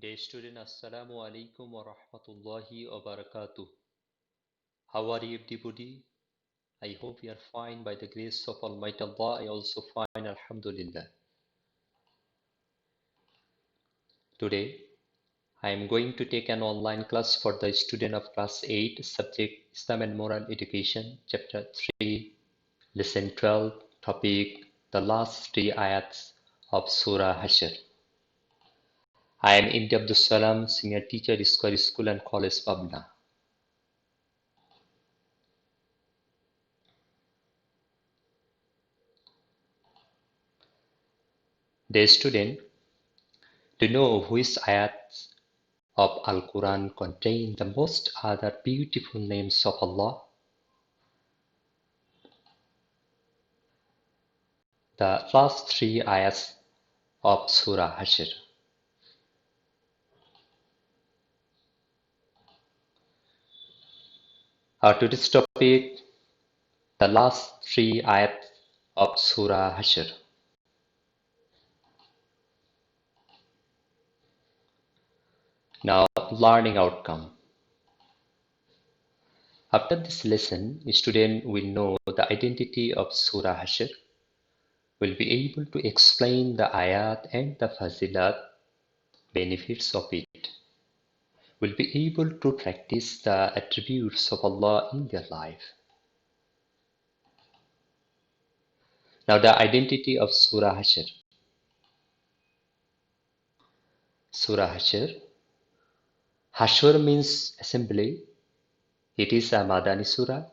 Dear student, Assalamu alaikum wa rahmatullahi wa barakatuh. How are you everybody? I hope you are fine by the grace of Almighty Allah. I also fine, Alhamdulillah. Today, I am going to take an online class for the student of class 8, subject Islam and Moral Education, chapter 3, lesson 12, topic the last 3 ayats of Surah Hashar. I am Indy Abdul Salam, senior teacher, Square School and College, Pabna. Dear student, do you know which ayats of Al-Quran contain the most other beautiful names of Allah? The last 3 ayats of Surah Hashar. Our today's topic, the last 3 ayats of Surah Hashar. Now, learning outcome. After this lesson, student will know the identity of Surah Hashar, will be able to explain the ayat and the fazilat, benefits of it, will be able to practice the attributes of Allah in their life. Now the identity of Surah Hashar. Surah Hashar. Hashar means assembly. It is a Madani Surah.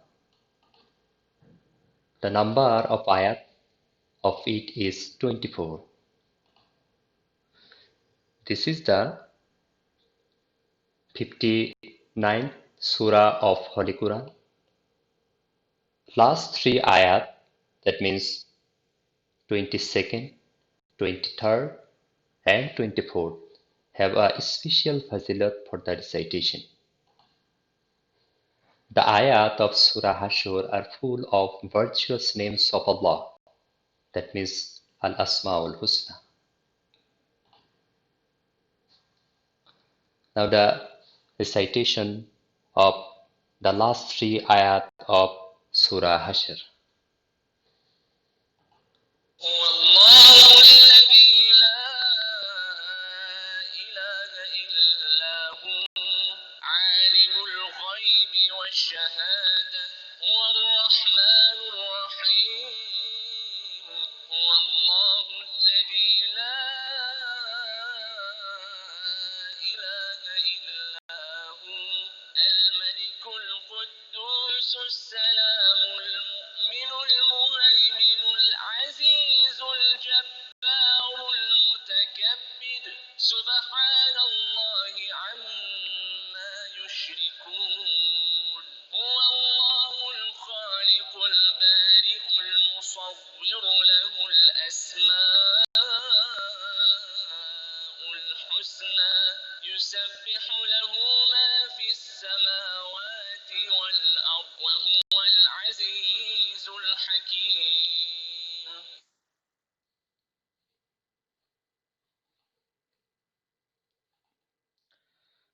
The number of ayat of it is 24. This is the 59th Surah of Holy Quran. Last 3 ayat, that means 22nd, 23rd and 24th, have a special fazilat for the recitation. The ayat of Surah Hashar are full of virtuous names of Allah, that means Al-Asma'ul Husna. Now the recitation of the last 3 ayat of Surah Hashar.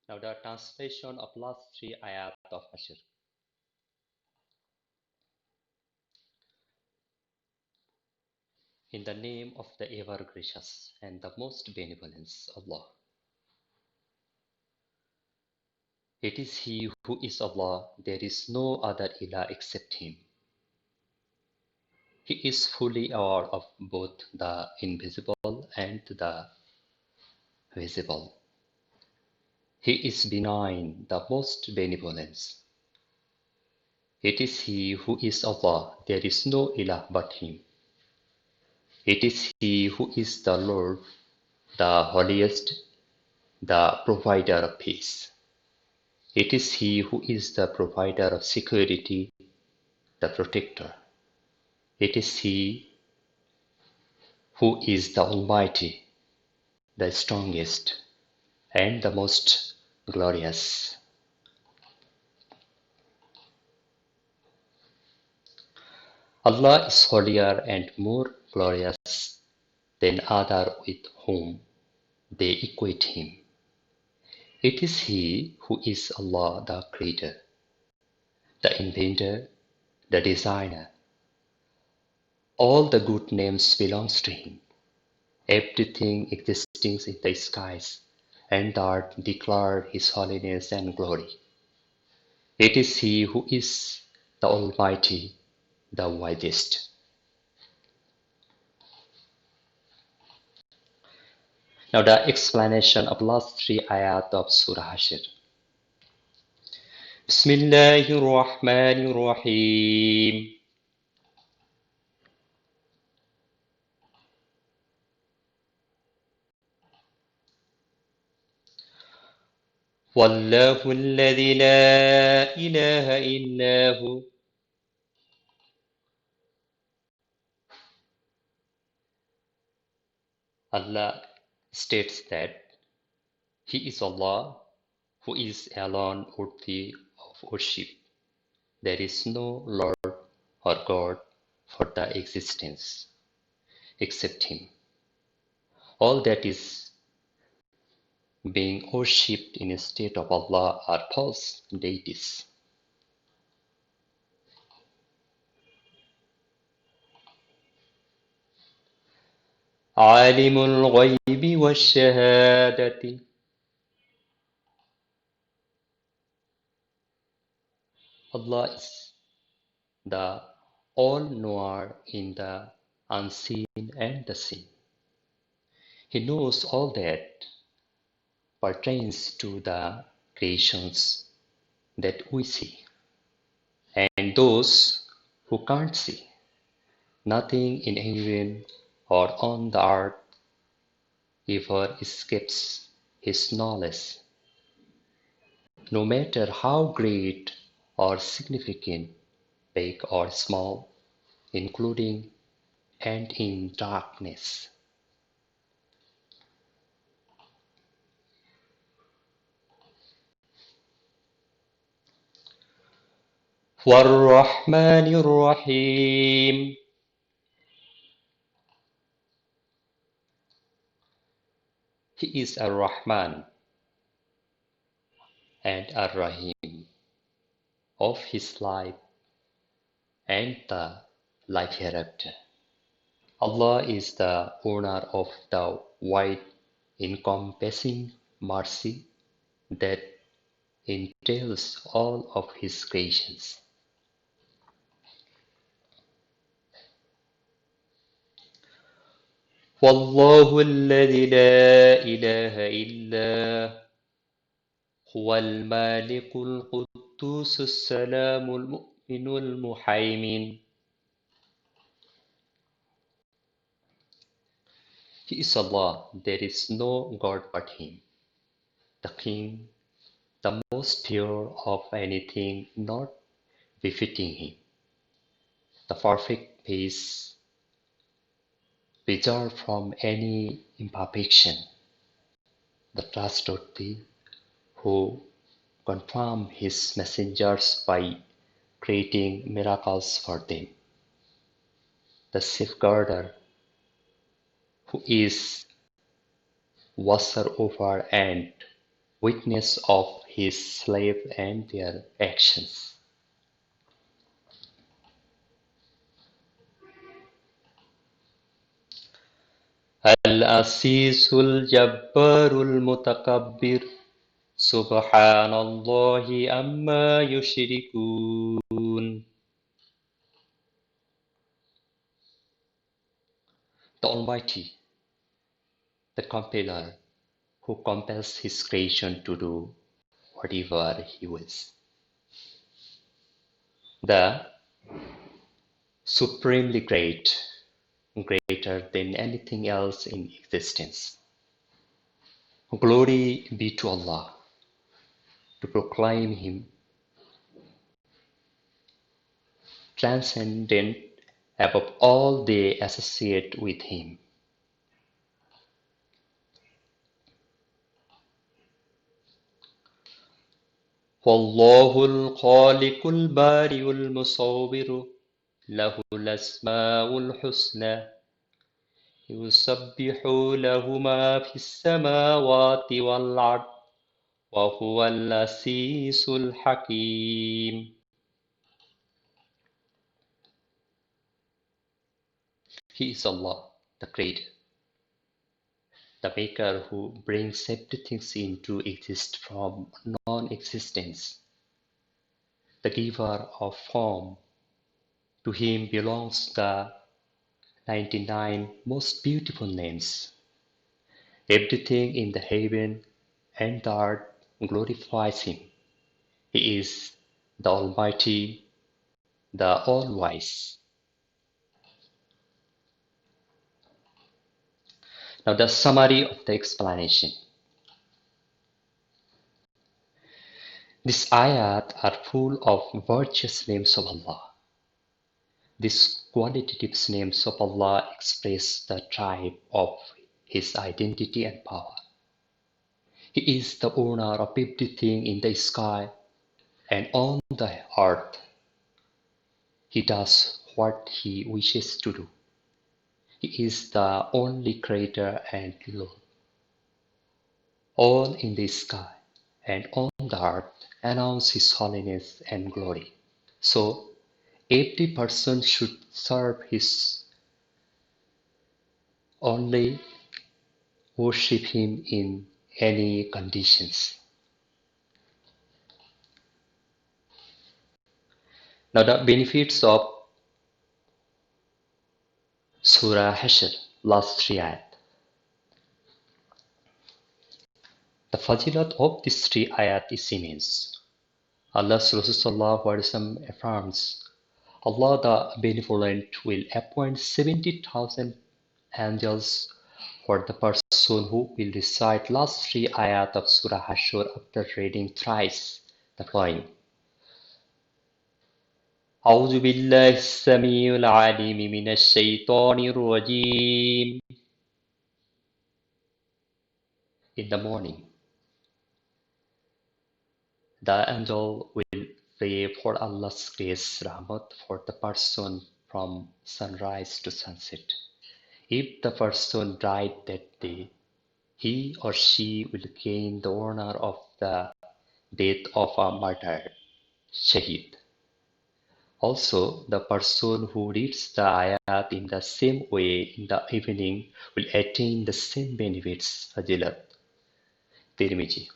Now the translation of last 3 ayat of Hashar. In the name of the ever gracious and the most benevolent Allah. It is He who is Allah, there is no other Ilah except Him. He is fully aware of both the invisible and the visible. He is benign, the most benevolent. It is He who is Allah, there is no Ilah but Him. It is He who is the Lord, the holiest, the provider of peace. It is He who is the provider of security, the protector. It is He who is the Almighty, the strongest, and the most glorious. Allah is holier and more glorious than other with whom they equate Him. It is He who is Allah the Creator, the Inventor, the Designer. All the good names belongs to Him. Everything existing in the skies and the earth declare His holiness and glory. It is He who is the Almighty, the wisest. Now the explanation of last three ayat of Surah Hashar. Bismillahir Rahmanir Rahim. والله الذي لا إله إلا هو. Allah states that He is Allah who is alone worthy of worship. There is no Lord or God for the existence except Him. All that is being worshipped instead of Allah are false deities. عالم الغيب والشهادة. Allah is the all-knower in the unseen and the seen. He knows all that pertains to the creations that we see and those who can't see. Nothing in heaven or on the earth ever escapes His knowledge, no matter how great or significant, big or small, including and in darkness. وَالرَّحْمَنِ الرَّحِيمِ. He is Ar-Rahman and Ar-Rahim of His life and the life hereafter. Allah is the owner of the wide, encompassing mercy that entails all of His creations. والله الذي لا إله إلا هو المالك القدوس السلام المؤمن المهيمن. He is Allah, there is no God but Him, the King, the most pure of anything not befitting Him, the perfect peace, preserved from any imperfection, the trustworthy, who confirmed His messengers by creating miracles for them, the safeguarder, who is watcher over and witness of His slaves and their actions. العزيز الجبار المتكبر سبحان الله عما يشركون. The Almighty, the Compiler, who compels His creation to do whatever He wills. The supremely great, greater than anything else in existence. Glory be to Allah, to proclaim Him transcendent above all they associate with Him. والله الخالق البارئ المصور له الأسماء الحسنى يسبح له ما في السماوات والأرض وهو العزيز الحكيم. He is Allah, the Creator, the Maker who brings everything into existence from non-existence, the Giver of form. To Him belongs the 99 most beautiful names. Everything in the heaven and the earth glorifies Him. He is the Almighty, the All-Wise. Now the summary of the explanation. These ayat are full of virtuous names of Allah. These qualitative names of Allah express the type of His identity and power. He is the owner of everything in the sky and on the earth. He does what He wishes to do. He is the only Creator and Lord. All in the sky and on the earth announce His holiness and glory. So every person should serve His only, worship Him in any conditions. Now the benefits of Surah Hashar, last three ayat. The fazilat of these three ayat is immense. Allah's Rasul affirms, Allah the Benevolent will appoint 70,000 angels for the person who will recite last three ayat of Surah Hashar after reading thrice the following. أعوذ بالله السميع العليم من الشيطان الرجيم. In the morning, the angel will pray for Allah's grace, rahmat, for the person from sunrise to sunset. If the person died that day, he or she will gain the honor of the death of a martyr, shaheed. Also, the person who reads the ayat in the same way in the evening will attain the same benefits, fajilat, Tirmidhi.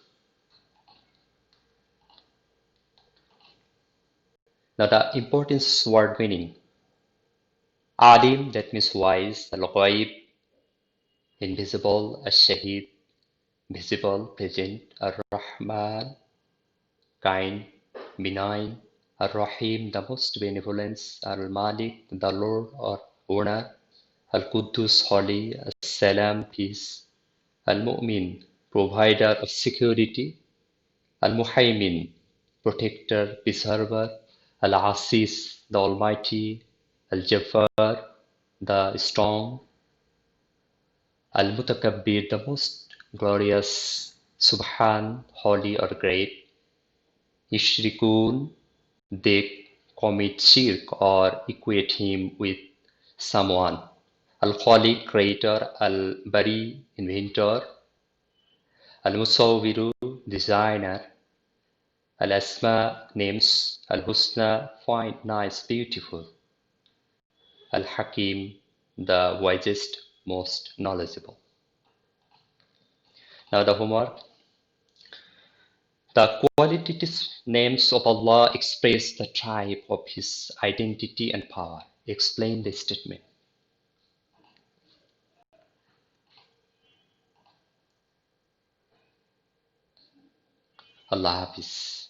Now the importance word meaning. Alim, that means wise, al-ghaib, invisible, al-shahid, visible, present, ar-Rahman, kind, benign, ar-Rahim, the most benevolence, al-Malik, the Lord or owner, al-Quddus, holy, al-Salam, peace, al-Mu'min, provider of security, al-Muhaymin, protector, preserver, al-Aziz, the almighty, al-Jabbar, the strong, al-Mutakabbir, the most glorious, Subhan, holy or great, Yushrikun, they commit shirk or equate him with someone. Al-Khaliq, creator, Al-Bari, inventor, Al-Musawwiru, designer, Al-Asma, names, Al-Husna, fine, nice, beautiful, Al-Hakim, the wisest, most knowledgeable. Now the homework. The qualitative names of Allah express the type of His identity and power. Explain the statement. Allah Hafiz.